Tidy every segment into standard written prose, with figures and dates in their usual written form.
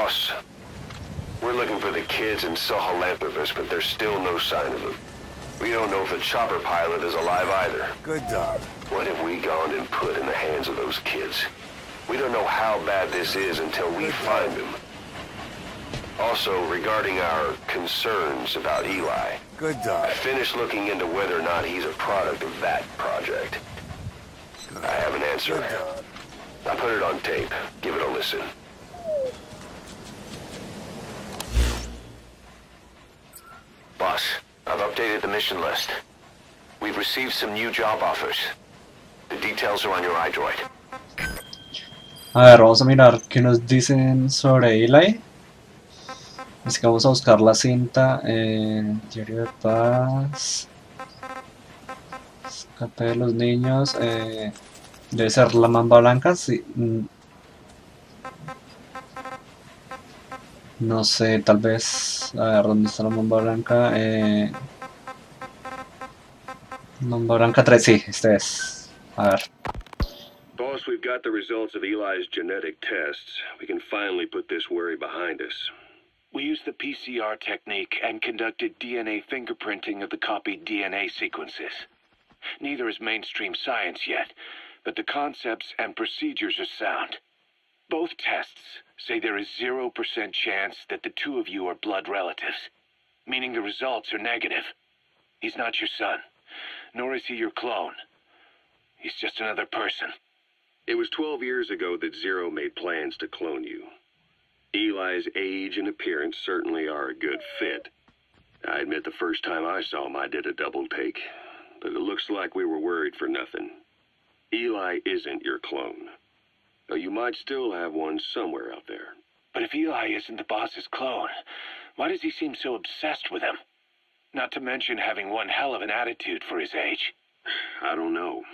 Boss, we're looking for the kids in Sahelanthropus, but there's still no sign of them. We don't know if the chopper pilot is alive either. Good dog. What have we gone and put in the hands of those kids? We don't know how bad this is until we find them. Also, regarding our concerns about Eli. Good dog. I finished looking into whether or not he's a product of that project. Good. I have an answer. Good dog. I put it on tape. Give it a listen. Boss, I've updated the mission list. We've received some new job offers. The details are on your iDroid. A ver, vamos a mirar qué nos dicen sobre Eli. Es que vamos a buscar la cinta. Diario de paz. Escape de los niños. Debe ser la mamba blanca. Sí. No sé, tal vez. A ver, ¿dónde está la mamba blanca? Mamba blanca 3, sí, este es. A ver. Boss, we've got the results of Eli's genetic tests. We can finally put this worry behind us. We used the PCR technique and conducted DNA fingerprinting of the copied DNA sequences. Neither is mainstream science yet, but the concepts and procedures are sound. Both tests say there is 0% chance that the two of you are blood relatives, meaning the results are negative. He's not your son, nor is he your clone. He's just another person. It was 12 years ago that Zero made plans to clone you. Eli's age and appearance certainly are a good fit. I admit the first time I saw him I did a double take, but it looks like we were worried for nothing. Eli isn't your clone, though you might still have one somewhere out there. But if Eli isn't the boss's clone, why does he seem so obsessed with him? Not to mention having one hell of an attitude for his age. I don't know.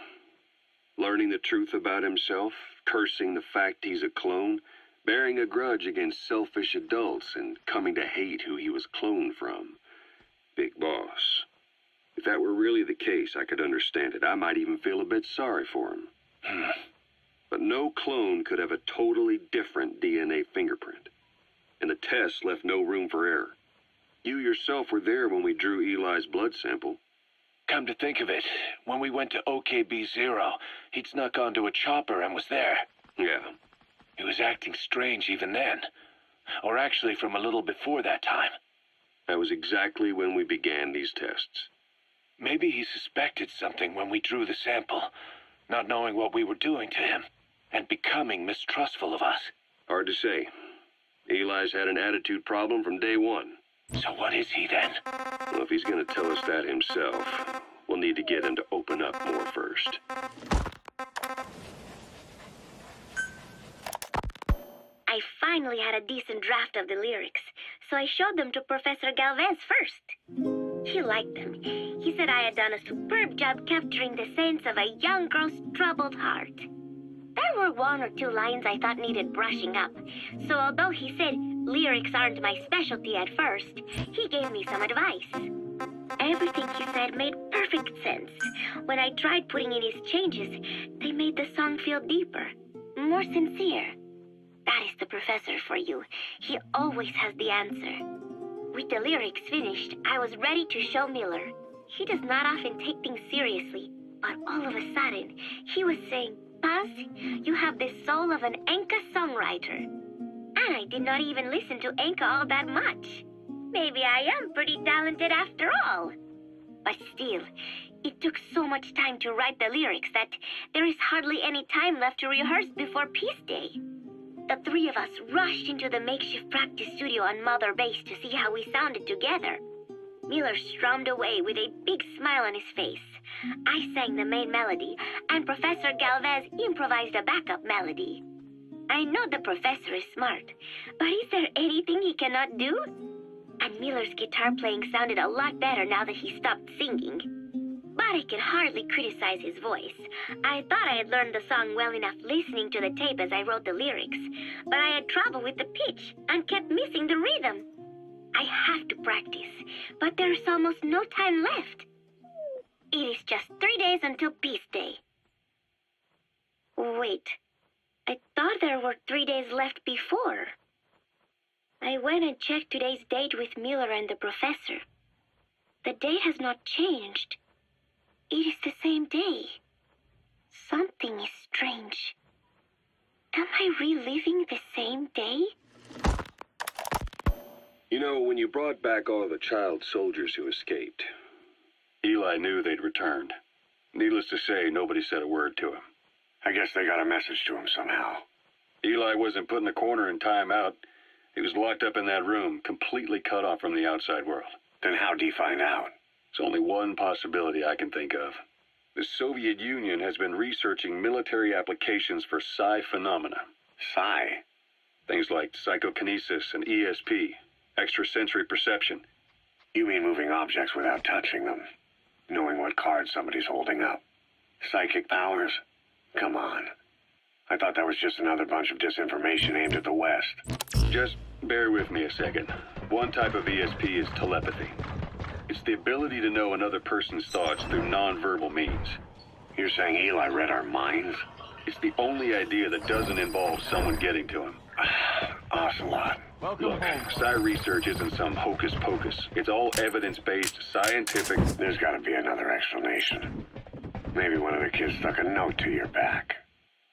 Learning the truth about himself, cursing the fact he's a clone, bearing a grudge against selfish adults, and coming to hate who he was cloned from. Big boss. If that were really the case, I could understand it. I might even feel a bit sorry for him. But no clone could have a totally different DNA fingerprint. And the tests left no room for error. You yourself were there when we drew Eli's blood sample. Come to think of it, when we went to OKB-0, he'd snuck onto a chopper and was there. Yeah. He was acting strange even then. Or actually from a little before that time. That was exactly when we began these tests. Maybe he suspected something when we drew the sample, not knowing what we were doing to him, and becoming mistrustful of us. Hard to say. Eli's had an attitude problem from day one. So what is he then? Well, if he's going to tell us that himself, we'll need to get him to open up more first. I finally had a decent draft of the lyrics, so I showed them to Professor Galvez first. He liked them. He said I had done a superb job capturing the sense of a young girl's troubled heart. There were one or two lines I thought needed brushing up, so although he said lyrics aren't my specialty at first, he gave me some advice. Everything he said made perfect sense. When I tried putting in his changes, they made the song feel deeper, more sincere. That is the professor for you. He always has the answer. With the lyrics finished, I was ready to show Miller. He does not often take things seriously, but all of a sudden, he was saying, "Paz, you have the soul of an Enka songwriter." And I did not even listen to Enka all that much. Maybe I am pretty talented after all. But still, it took so much time to write the lyrics that there is hardly any time left to rehearse before Peace Day. The three of us rushed into the makeshift practice studio on Mother Base to see how we sounded together. Miller strummed away with a big smile on his face. I sang the main melody, and Professor Galvez improvised a backup melody. I know the professor is smart, but is there anything he cannot do? And Miller's guitar playing sounded a lot better now that he stopped singing. But I can hardly criticize his voice. I thought I had learned the song well enough listening to the tape as I wrote the lyrics, but I had trouble with the pitch and kept missing the rhythm. I have to practice, but there's almost no time left. It is just 3 days until Peace Day. Wait, I thought there were 3 days left before. I went and checked today's date with Miller and the professor. The date has not changed. It is the same day. Something is strange. Am I reliving the same day? You know, when you brought back all the child soldiers who escaped, Eli knew they'd returned. Needless to say, nobody said a word to him. I guess they got a message to him somehow. Eli wasn't put in a corner in timeout. He was locked up in that room, completely cut off from the outside world. Then how'd he find out? There's only one possibility I can think of. The Soviet Union has been researching military applications for psi phenomena. Psi? Things like psychokinesis and ESP, extrasensory perception. You mean moving objects without touching them? Knowing what card somebody's holding up? Psychic powers? Come on. I thought that was just another bunch of disinformation aimed at the West. Just bear with me a second. One type of ESP is telepathy. It's the ability to know another person's thoughts through nonverbal means. You're saying Eli read our minds? It's the only idea that doesn't involve someone getting to him. Ocelot. Look, psi research isn't some hocus pocus. It's all evidence-based, scientific. There's got to be another explanation. Maybe one of the kids stuck a note to your back.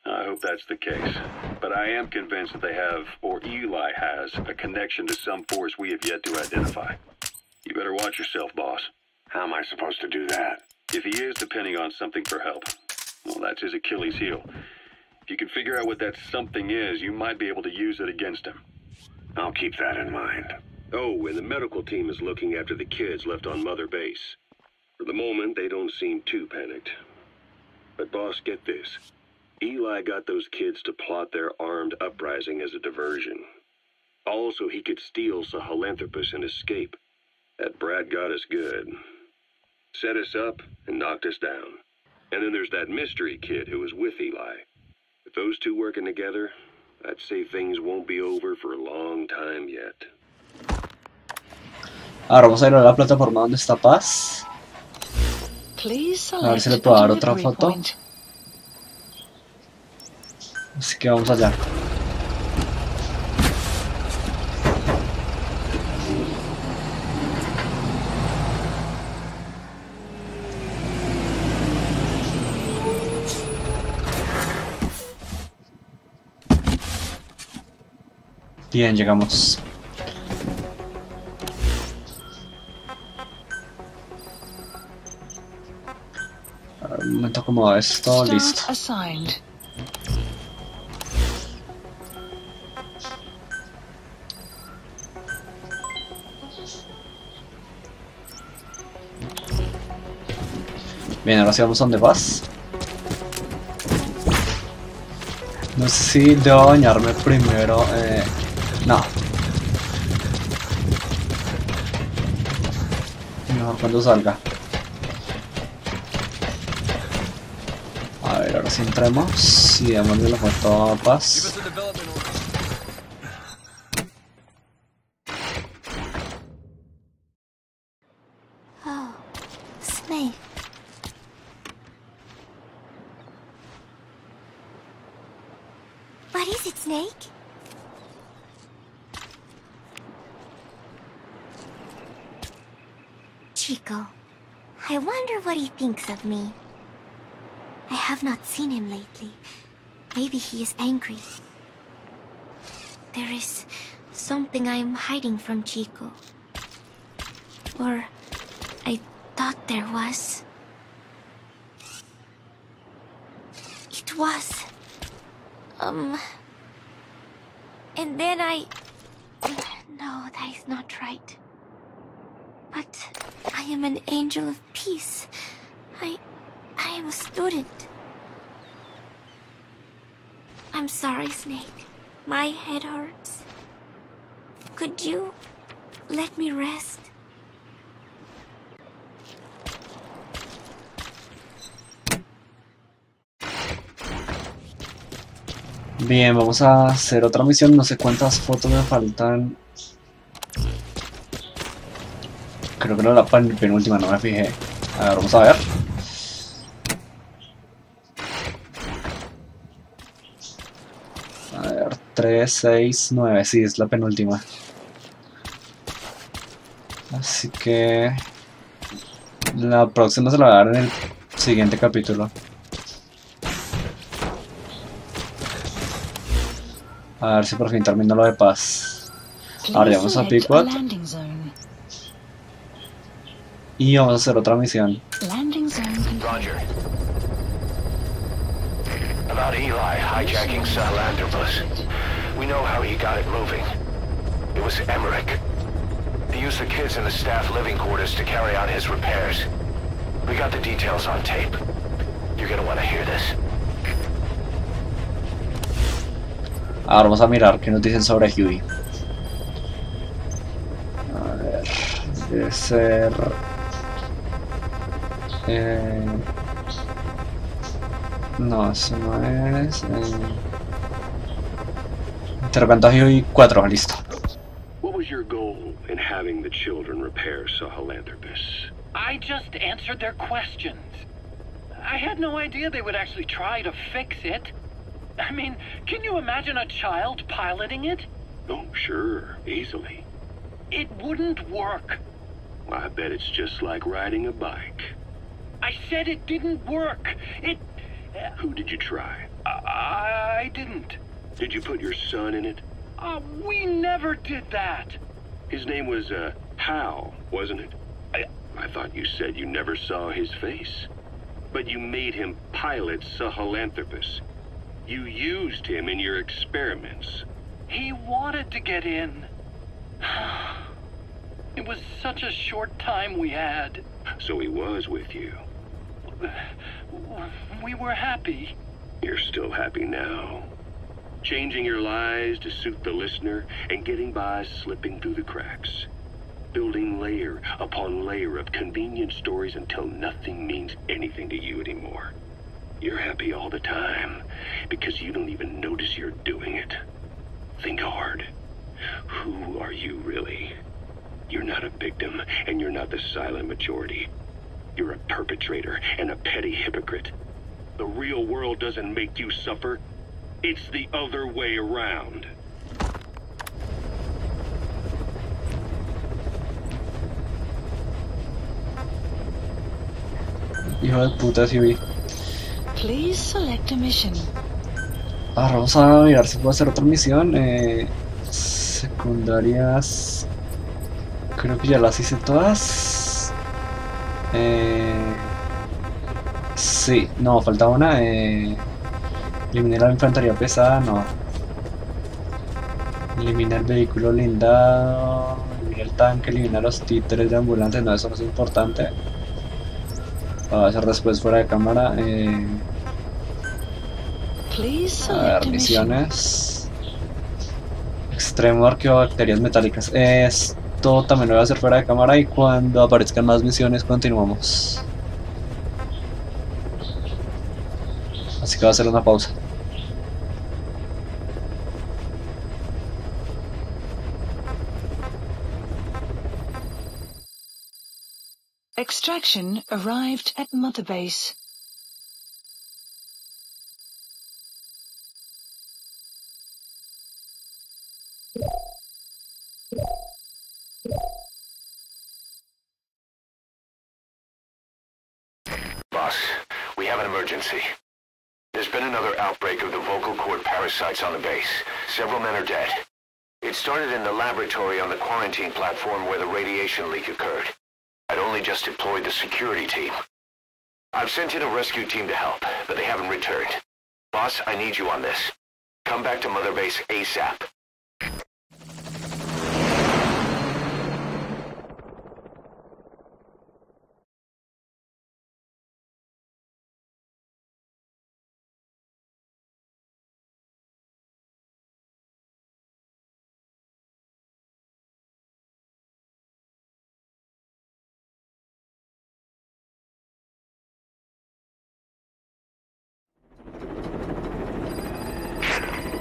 I hope that's the case. But I am convinced that they have, or Eli has, a connection to some force we have yet to identify. You better watch yourself, boss. How am I supposed to do that? If he is depending on something for help, well, that's his Achilles heel. If you can figure out what that something is, you might be able to use it against him. I'll keep that in mind. Oh, and the medical team is looking after the kids left on Mother Base. For the moment, they don't seem too panicked. But boss, get this. Eli got those kids to plot their armed uprising as a diversion. Also, he could steal Sahelanthropus and escape. That brat got us good. Set us up and knocked us down. And then there's that mystery kid who was with Eli. With those two working together, I'd say things won't be over for a long time yet. Ahora vamos a ir a la plataforma donde está Paz. A ver si le puedo dar otra foto. Así que vamos allá. Bien, llegamos. Un momento, acomodo esto, listo. Bien, ahora sí vamos a donde vas. No sé si debo bañarme primero. No. Mejor cuando salga. A ver, ahora sí entremos y démosle la foto a Paz. Oh, Snake. What is it, Snake? Chico, I wonder what he thinks of me. I have not seen him lately. Maybe he is angry. There is something I am hiding from Chico. Or I thought there was. It was. And then No, that is not right. But I am an angel of peace. I am a student. I'm sorry, Snake. My head hurts. Could you let me rest? Bien, vamos a hacer otra misión. No sé cuántas fotos me faltan. Creo que no la penúltima, no me fijé. A ver, vamos a ver. A ver, 3, 6, 9. Sí, es la penúltima. Así que la próxima se la voy a dar en el siguiente capítulo. A ver si por fin termino lo de paz. Ahora ya vamos a Pequot. Y vamos a hacer otra misión. Roger. About Eli hijacking Sahelanthropus. We know how he got it moving. It was Emmerich. He used the kids in the staff living quarters to carry out his repairs. We got the details on tape. You're gonna want to hear this. Ahora vamos a mirar qué nos dicen sobre Huey. A ver, debe ser... no, eso no es... Interrogante a Huey 4, listo. What was your goal in having the children repair Sahelanthropus? I just answered their questions. I had no idea they would actually try to fix it. I mean, can you imagine a child piloting it? Oh, sure, easily. It wouldn't work. I bet it's just like riding a bike. I said it didn't work. Who did you try? I didn't. Did you put your son in it? We never did that. His name was, Hal, wasn't it? I thought you said you never saw his face. But you made him pilot Sahelanthropus. You used him in your experiments. He wanted to get in. It was such a short time we had. So he was with you. We were happy. You're still happy now. Changing your lies to suit the listener and getting by slipping through the cracks. Building layer upon layer of convenient stories until nothing means anything to you anymore. You're happy all the time because you don't even notice you're doing it. Think hard. Who are you really? You're not a victim and you're not the silent majority. You're a perpetrator and a petty hypocrite. The real world doesn't make you suffer. It's the other way around. Hijo de puta, Huey. Please select a mission. Ahora vamos a mirar si puedo hacer otra misión. Secundarias. Creo que ya las hice todas. Sí, no, falta una. Eliminar la infantería pesada, no. Eliminar el vehículo blindado. Eliminar el tanque, eliminar los títeres de ambulantes, no, eso no es importante. Va a hacer después fuera de cámara. A ver, misiones. Extremo arqueobacterias metálicas. Esto también lo voy a hacer fuera de cámara y cuando aparezcan más misiones continuamos. Así que voy a hacer una pausa. Extraction arrived at Mother Base. Boss, we have an emergency. There's been another outbreak of the vocal cord parasites on the base. Several men are dead. It started in the laboratory on the quarantine platform where the radiation leak occurred. I'd only just deployed the security team. I've sent in a rescue team to help, but they haven't returned. Boss, I need you on this. Come back to Mother Base ASAP.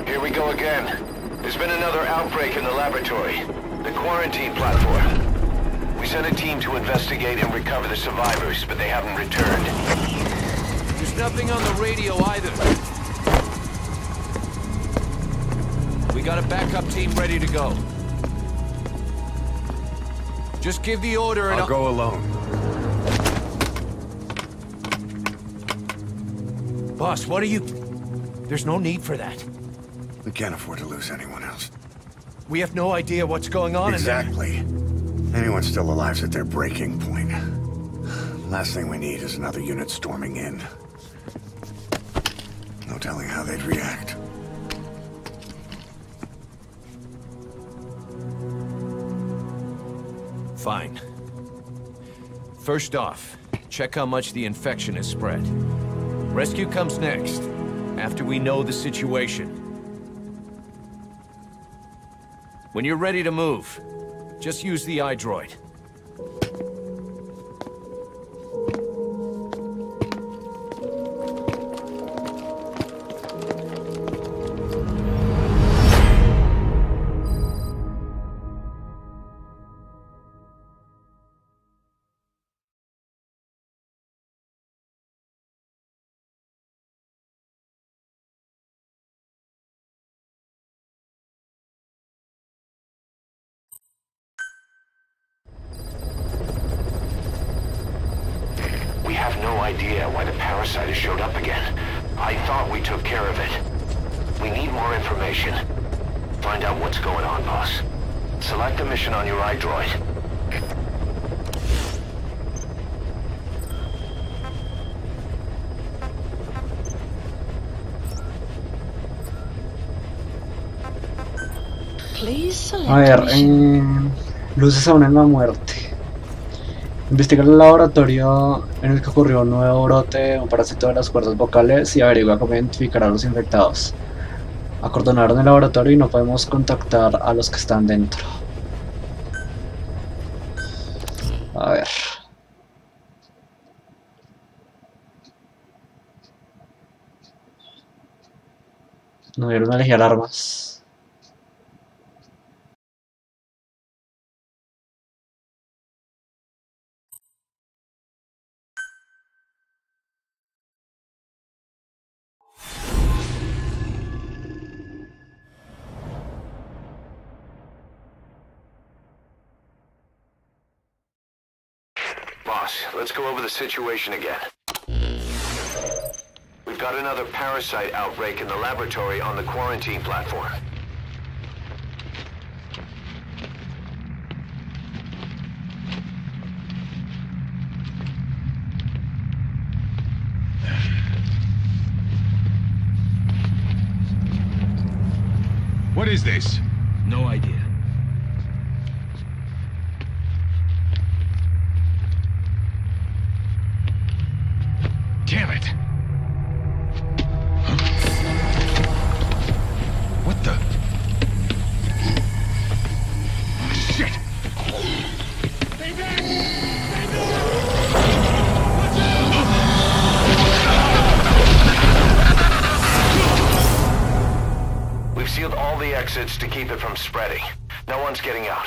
Here we go again. There's been another outbreak in the laboratory. The quarantine platform. We sent a team to investigate and recover the survivors, but they haven't returned. There's nothing on the radio either. We got a backup team ready to go. Just give the order and I'll go alone. Boss, what are you... There's no need for that. We can't afford to lose anyone else. We have no idea what's going on Exactly. Anyone still alive's at their breaking point. Last thing we need is another unit storming in. No telling how they'd react. Fine. First off, check how much the infection has spread. Rescue comes next, after we know the situation. When you're ready to move, just use the iDroid. We have no idea why the parasite has showed up again. I thought we took care of it. We need more information. Find out what's going on, boss. Select a mission on your iDroid. Please select A ver, mission. Luces aún en la muerte. Investiga el laboratorio en el que ocurrió un nuevo brote, un parásito de las cuerdas vocales, y averigua cómo identificar a los infectados. Acordonaron el laboratorio y no podemos contactar a los que están dentro. A ver. No dieron a elegir armas. Boss, let's go over the situation again. We've got another parasite outbreak in the laboratory on the quarantine platform. What is this? No idea. Damn it! Huh? What the? Shit! Stay back! Stay back! Watch out! We've sealed all the exits to keep it from spreading. No one's getting out.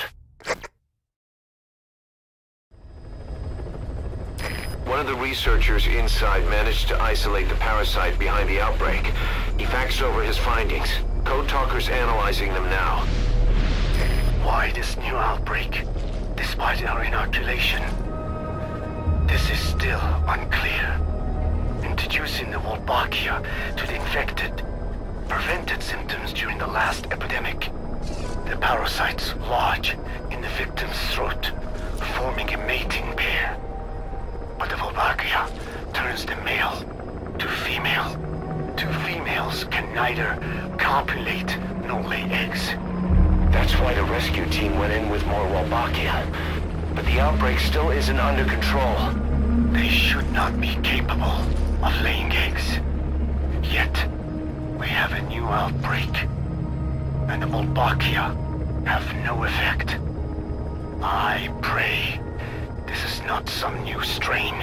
One of the researchers inside managed to isolate the parasite behind the outbreak. He faxed over his findings. Code Talker's analyzing them now. Why this new outbreak, despite our inoculation? This is still unclear. Introducing the Wolbachia to the infected prevented symptoms during the last epidemic. The parasites lodge in the victim's throat, forming a mating pair. But the Wolbachia turns the male to female. Two females can neither copulate nor lay eggs. That's why the rescue team went in with more Wolbachia. But the outbreak still isn't under control. They should not be capable of laying eggs. Yet, we have a new outbreak. And the Wolbachia have no effect. I pray this is not some new strain.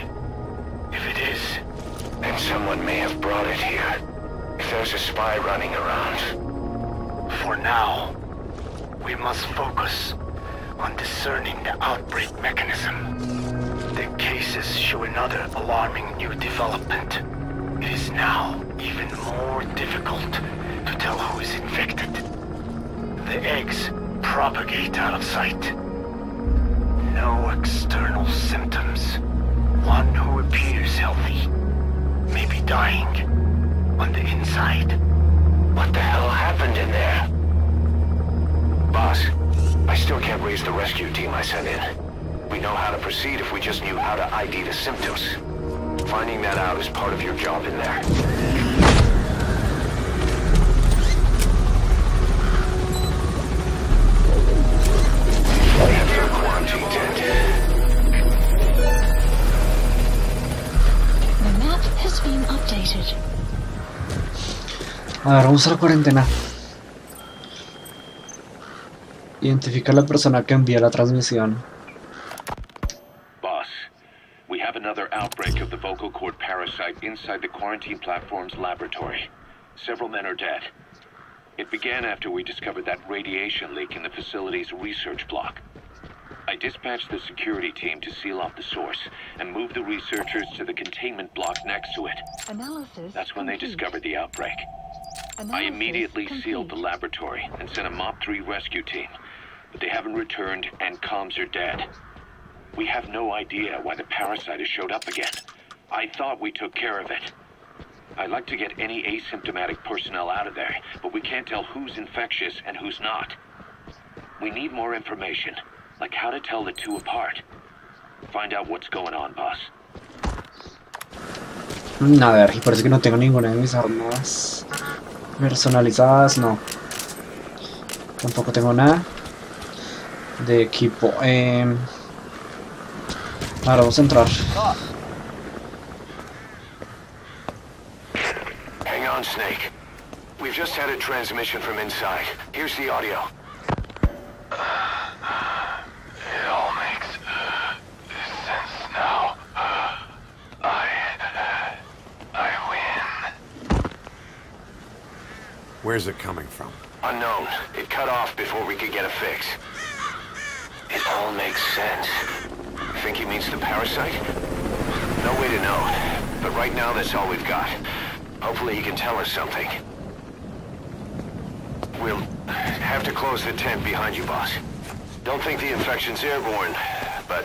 If it is, then someone may have brought it here. If there's a spy running around. For now, we must focus on discerning the outbreak mechanism. The cases show another alarming new development. It is now even more difficult to tell who is infected. The eggs propagate out of sight. no external symptoms. One who appears healthy, maybe dying on the inside. What the hell happened in there? Boss, I still can't raise the rescue team I sent in. We know how to proceed if we just knew how to ID the symptoms. Finding that out is part of your job in there. That's our quarantine tent. The map has been updated. A ver, vamos a la cuarentena. Identifica a la persona que envía la transmisión. Boss, we have another outbreak of the vocal cord parasite inside the quarantine platform's laboratory. Several men are dead. It began after we discovered that radiation leak in the facility's research block. I dispatched the security team to seal off the source and move the researchers to the containment block next to it. That's when they discovered the outbreak. I immediately sealed the laboratory and sent a MOP 3 rescue team, but they haven't returned and comms are dead. We have no idea why the parasite has showed up again. I thought we took care of it. I'd like to get any asymptomatic personnel out of there, but we can't tell who's infectious and who's not. We need more information, like how to tell the two apart. Find out what's going on, boss. A ver, y parece que no tengo ninguna de mis armas personalizadas, no. Tampoco tengo nada de equipo. Ahora vamos a entrar. Hang on, Snake. We've just had a transmission from inside. Here's the audio. It all makes sense now. I win. Where's it coming from? Unknown. It cut off before we could get a fix. It all makes sense. Think he means the parasite? No way to know. But right now, that's all we've got. Hopefully he can tell us something. We'll have to close the tent behind you, boss. Don't think the infection's airborne, but...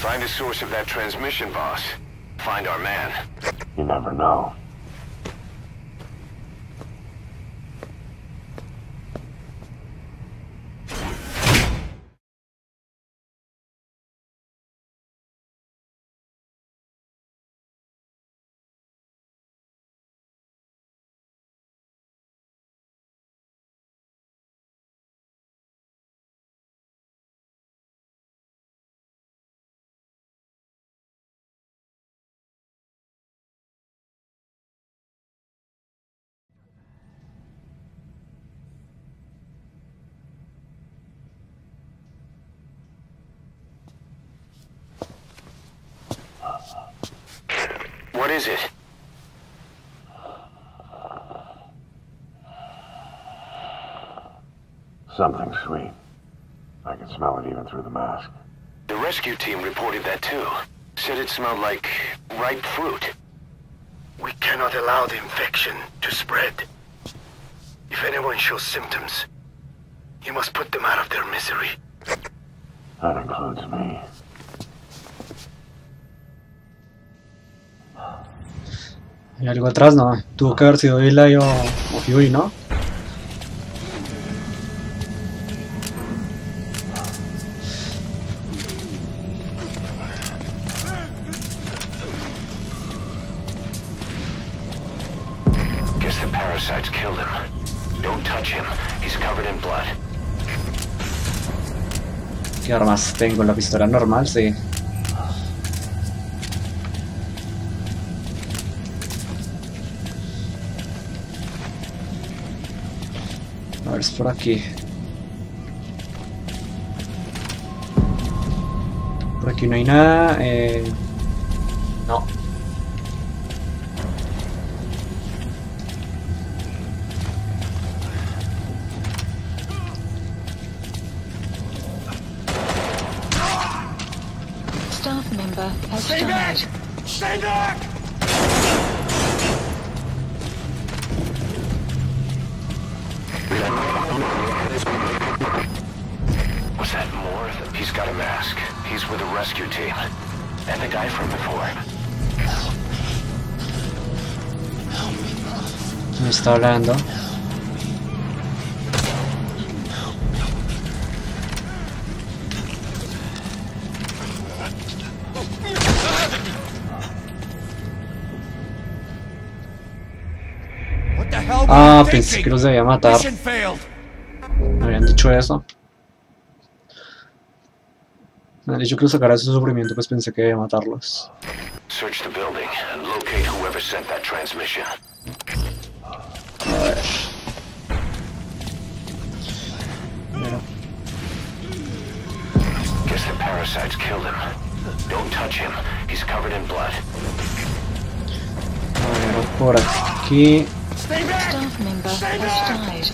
Find the source of that transmission, boss. Find our man. You never know. What is it? Something sweet. I can smell it even through the mask. The rescue team reported that too. Said it smelled like ripe fruit. We cannot allow the infection to spread. If anyone shows symptoms, you must put them out of their misery. That includes me. Hay algo atrás, no. Tuvo que haber sido Eli o Fury, ¿no? Guess the parasites killed him. Don't touch him. He's covered in blood. ¿Qué armas tengo? La pistola normal, sí. A ver, es por aquí. Por aquí no hay nada. No. Staff member has died. Stay back! Was that more? He's got a mask. He's with the rescue team. And the guy from before. Me está hablando. Ah, pensé que los debía matar. Me habían dicho eso. Me han dicho que los sacara de su sufrimiento, pues pensé que debía matarlos. Search the building and locate whoever sent that transmission. A ver. Mira. Guess the parasites killed him. Don't touch him. He's covered in blood. A ver, por aquí. Staff member has died.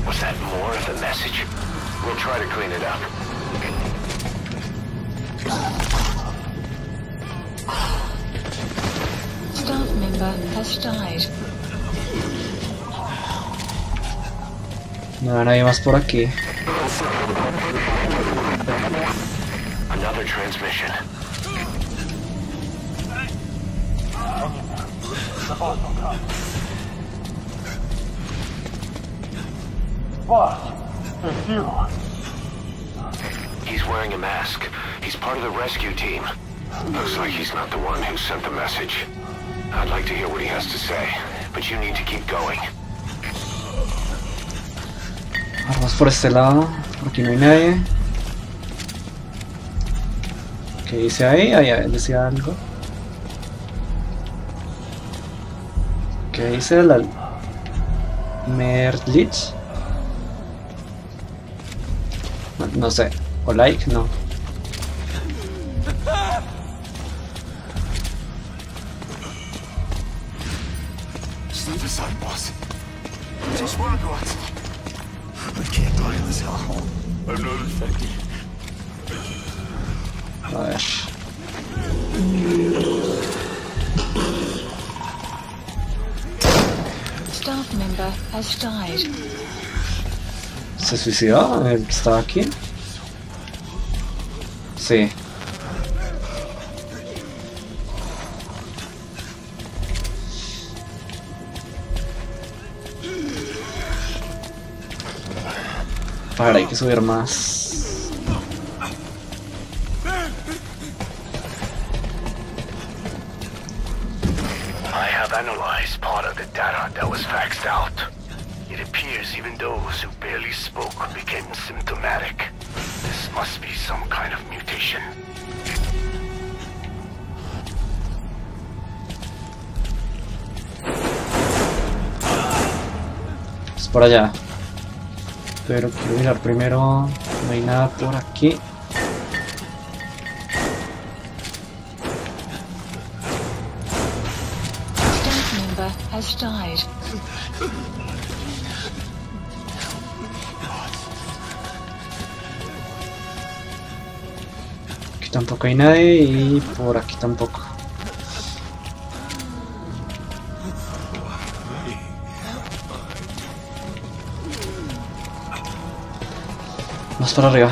Was that more of the message? We'll try to clean it up. Staff member has died. No hay nadie más por aquí. Another transmission. He's wearing a mask. He's part of the rescue team. Looks like he's not the one who sent the message. I'd like to hear what he has to say, but you need to keep going. Vamos por este lado. Por aquí no hay nadie. ¿Qué dice ahí? Ahí decía algo. ¿Qué dice la Merlich? No sé. ¿O like? No. Step aside, boss. Just one once. I can't die in this hellhole. I'm not infected. A ver. Staff member has died. ¿Se suicidó el que estaba aquí? Sí. Para, hay que subir más. I have analyzed part of the data that was faxed out. It appears even those who barely spoke became symptomatic. This must be some kind of mutation. Es por allá. Pero quiero mirar primero. No hay nada por aquí. Staff member has died. Aquí tampoco hay nadie y por aquí tampoco. Vamos para arriba.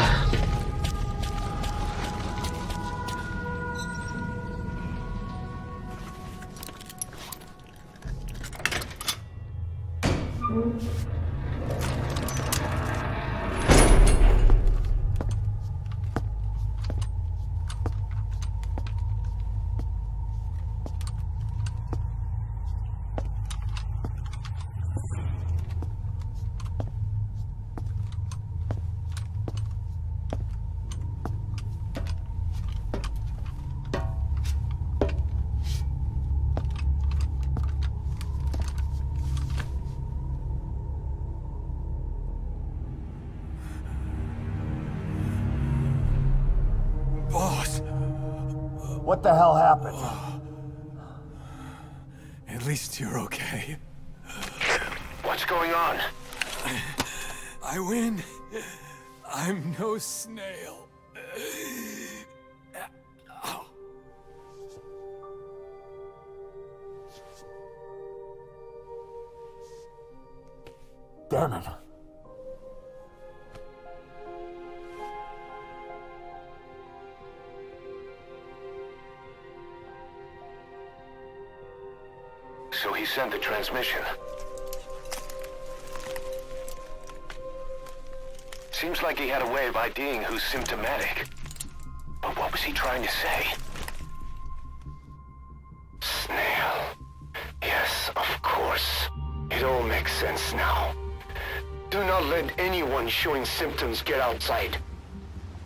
Boss, What the hell happened? at least you're okay. What's going on? I win. I'm no snail. Damn it. So he sent the transmission. Seems like he had a way of IDing who's symptomatic. But what was he trying to say? Snail. Yes, of course. It all makes sense now. Do not let anyone showing symptoms get outside.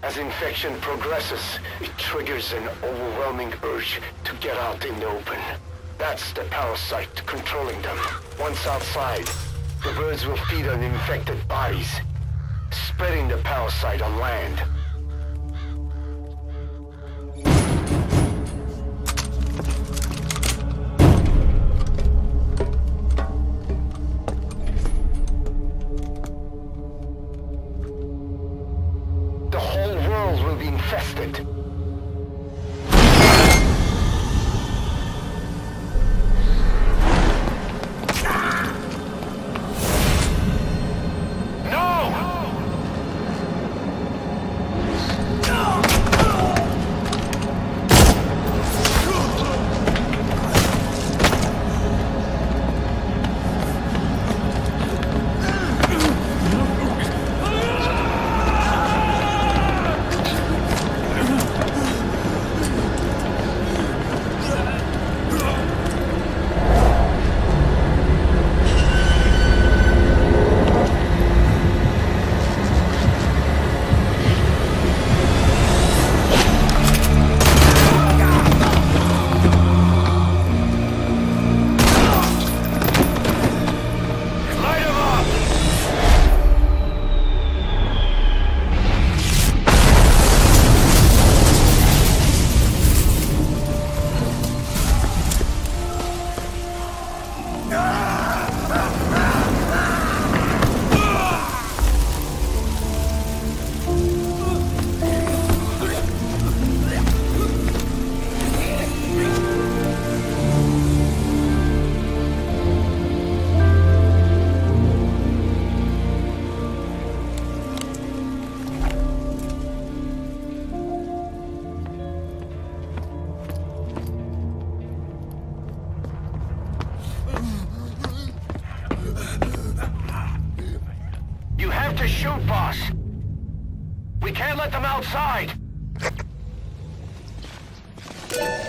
As infection progresses, it triggers an overwhelming urge to get out in the open. That's the parasite controlling them. Once outside, the birds will feed on infected bodies, spreading the parasite on land. The whole world will be infested.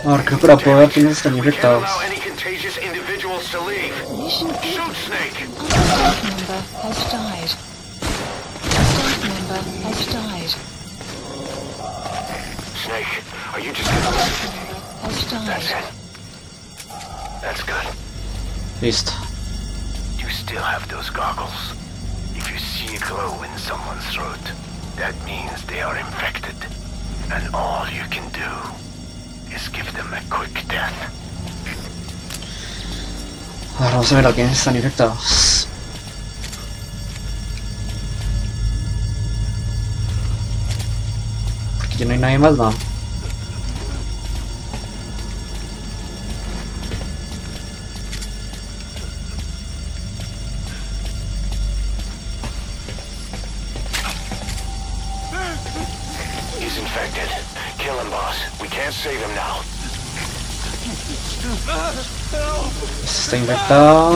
A ver, creo que para poder ver quiénes están infectados. Snake, are you just gonna listen? That's it. That's good. Listo. You still have those goggles. If you see a glow in someone's throat, that means they are infected. And all you can do is give them a quick death. Ahora vamos a ver a quiénes están infectados. Porque ya no hay nadie más, ¿no? He's infected. Kill him, boss. We can't save him now. Está infectado.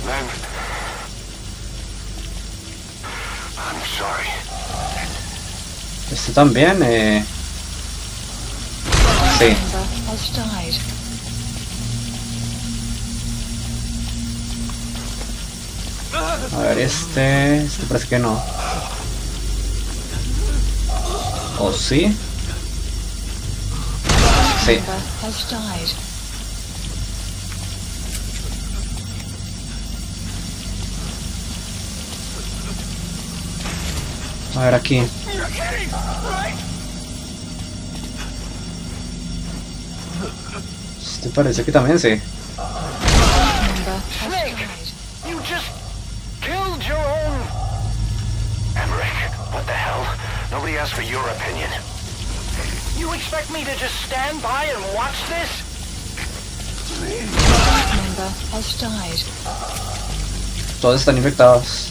Man, I'm sorry. Este también, sí. A ver, este parece que no. ¿O sí? Sí. A ver aquí. Este parece que también sí. Snake, you just killed your Nobody asked for your opinion. You expect me to just stand by and watch this? Staff member has died. Todos están infectados.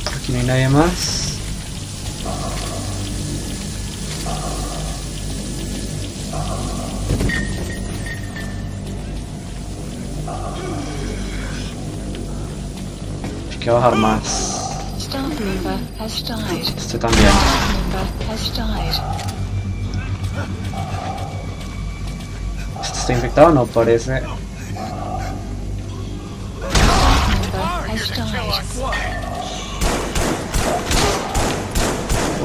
Por aquí no hay nadie más. Hay que bajar más. Staff member has died. Este también. Staff member has died. Este está infectado, no parece. Staff member has died.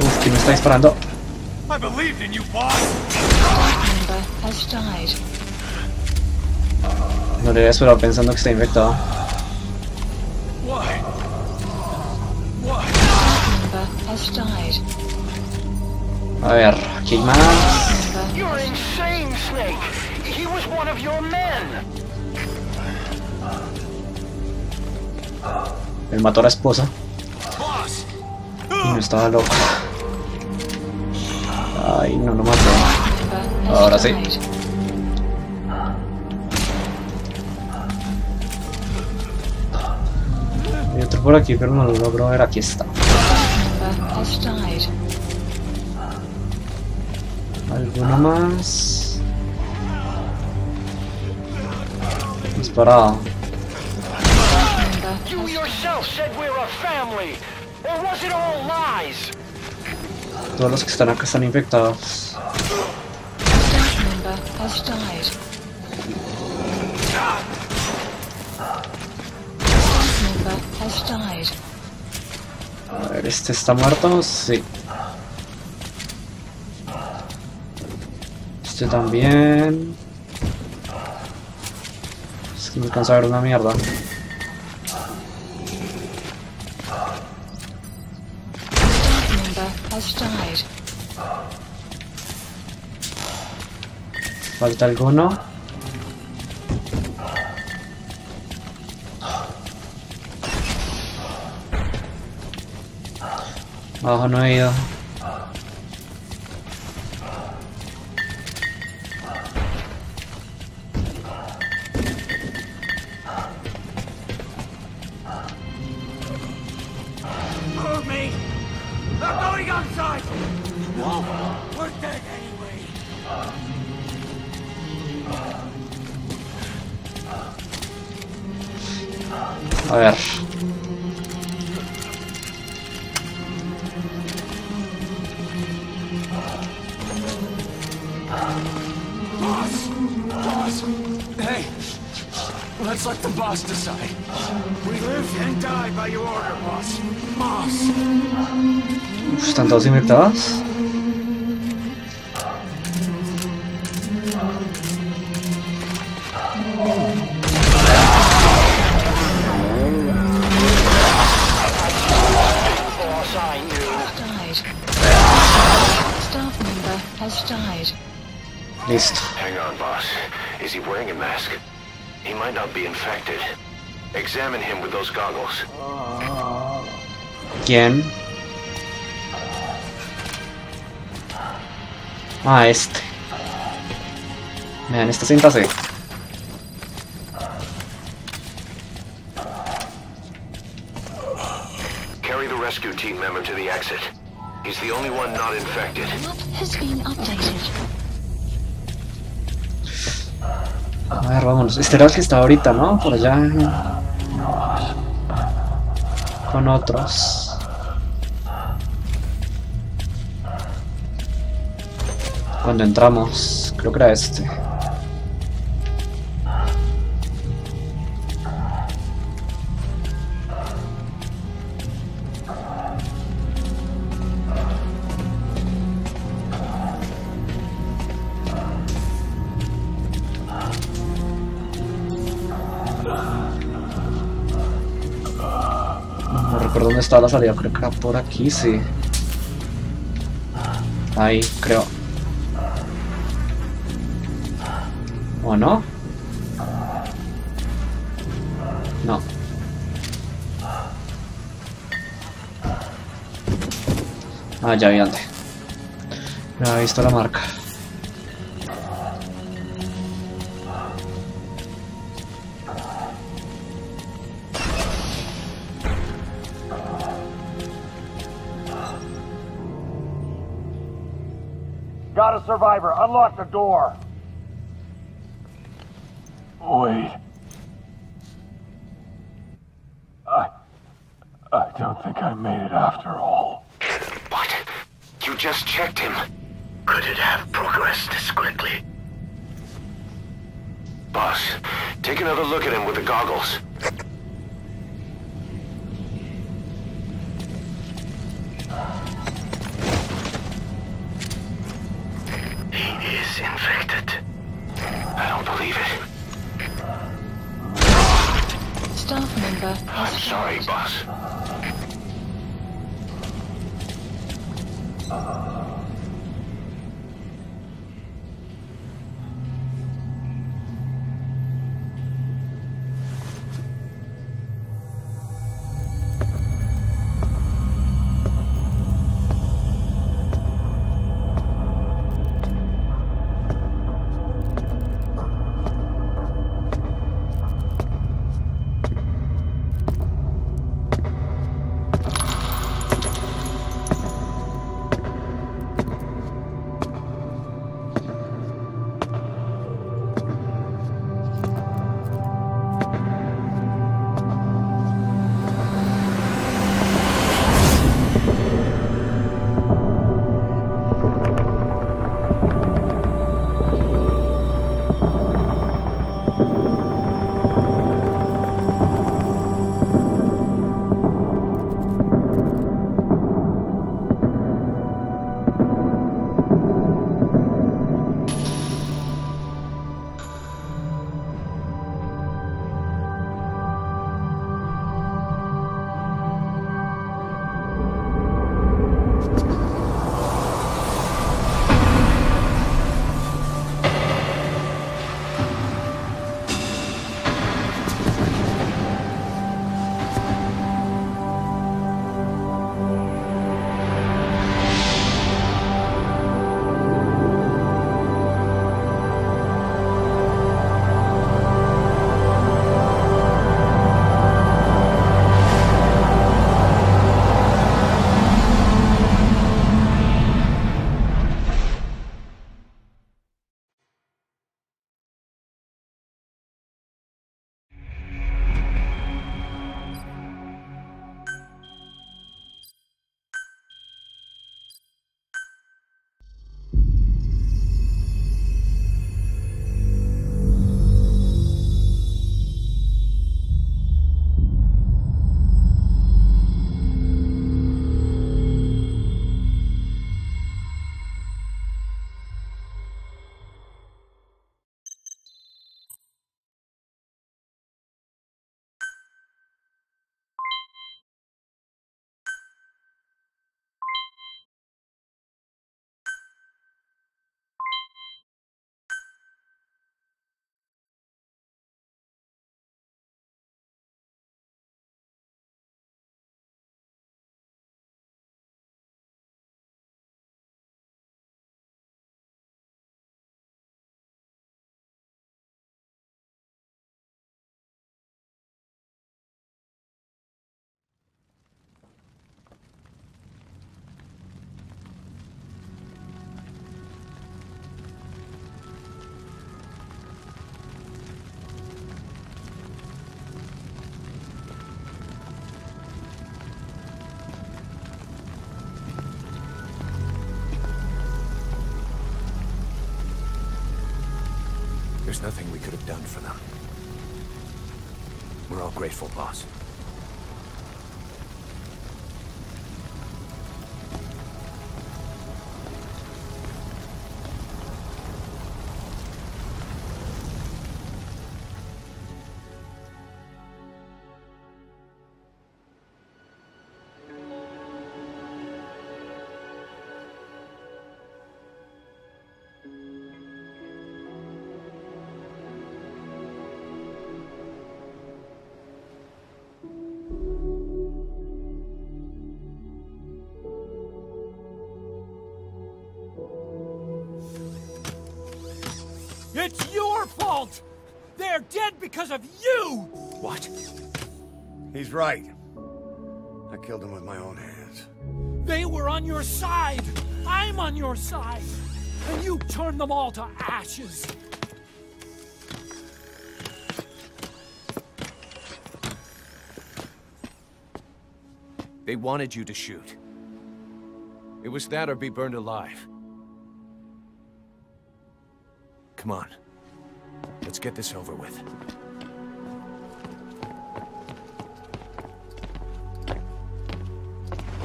Uf, ¿quién me está disparando? I believed in you, boss. Staff member has died. No le había esperado pensando que está infectado. Why? Why? Staff member has died. A ver, aquí hay más. Member You're insane, Snake. He was one of your men. Él mató a la esposa Boss. y no estaba loco. Ay, no lo mató. member has Ahora sí. died. Hay otro por aquí, pero no lo logro ver. Aquí está. Member has died. ¿Alguno más? Disparado. Member You has yourself said we're a family. Or was it all lies? Todos los que están acá están infectados. staff member has died. Staff member has died. A ver, ¿este está muerto? Sí. Este también. Es que no alcanza a ver una mierda. Staff member has died. ¿Falta alguno? Abajo no he ido. Move me. I'm going outside. Whoa. We're dead anyway. A ver. Boss. Boss. Hey. Let's let the boss decide. We live and die by your order, boss. Boss. Uf, ¿están todos infectados? Boss, I knew. Died. Staff member has died. Listo. Hang on, boss. Is he wearing a mask? He might not be infected. Examine him with those goggles. ¿Quién? Ah, este. Vean, esta cinta sí. Carry the rescue team member to the exit. He's the only one not infected. Map has been updated. A ver, vámonos. Este era el que estaba ahorita, ¿no? Por allá. Con otros. Cuando entramos, creo que era este. No recuerdo dónde estaba la salida, creo que era por aquí, sí. Ahí, creo. ¿O no? Ah, ya vi dónde. Me había visto la marca. Got a survivor. Unlock the door. Wait. I don't think I made it after all. What? You just checked him. Could it have progressed this quickly? Boss, take another look at him with the goggles. He is infected. I don't believe it. Staff member. I'm sorry, boss. There's nothing we could have done for them. We're all grateful, boss. your fault! They're dead because of you! What? He's right. I killed him with my own hands. They were on your side! I'm on your side! And you turned them all to ashes! They wanted you to shoot. It was that or be burned alive. Come on. Let's get this over with.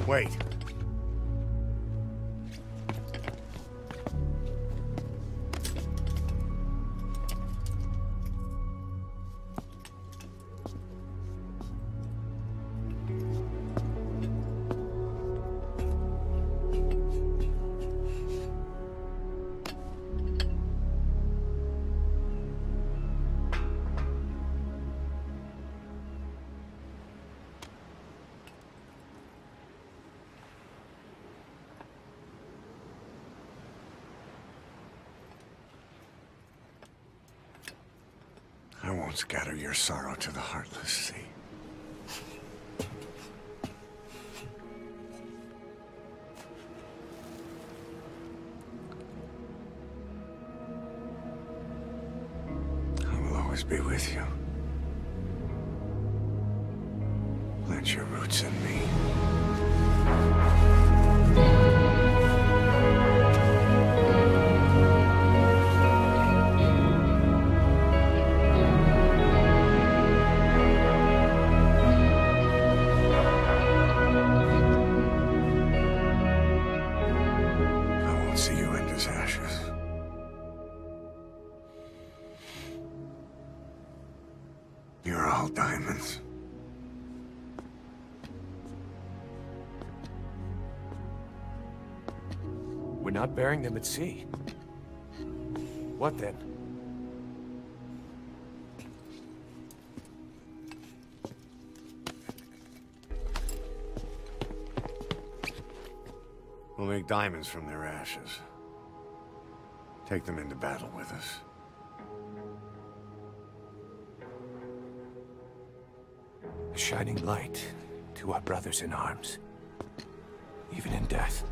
Wait. I won't scatter your sorrow to the heartless sea. I will always be with you. Plant your roots in me. You're all diamonds. We're not burying them at sea. What then? We'll make diamonds from their ashes. Take them into battle with us. A shining light to our brothers in arms, even in death.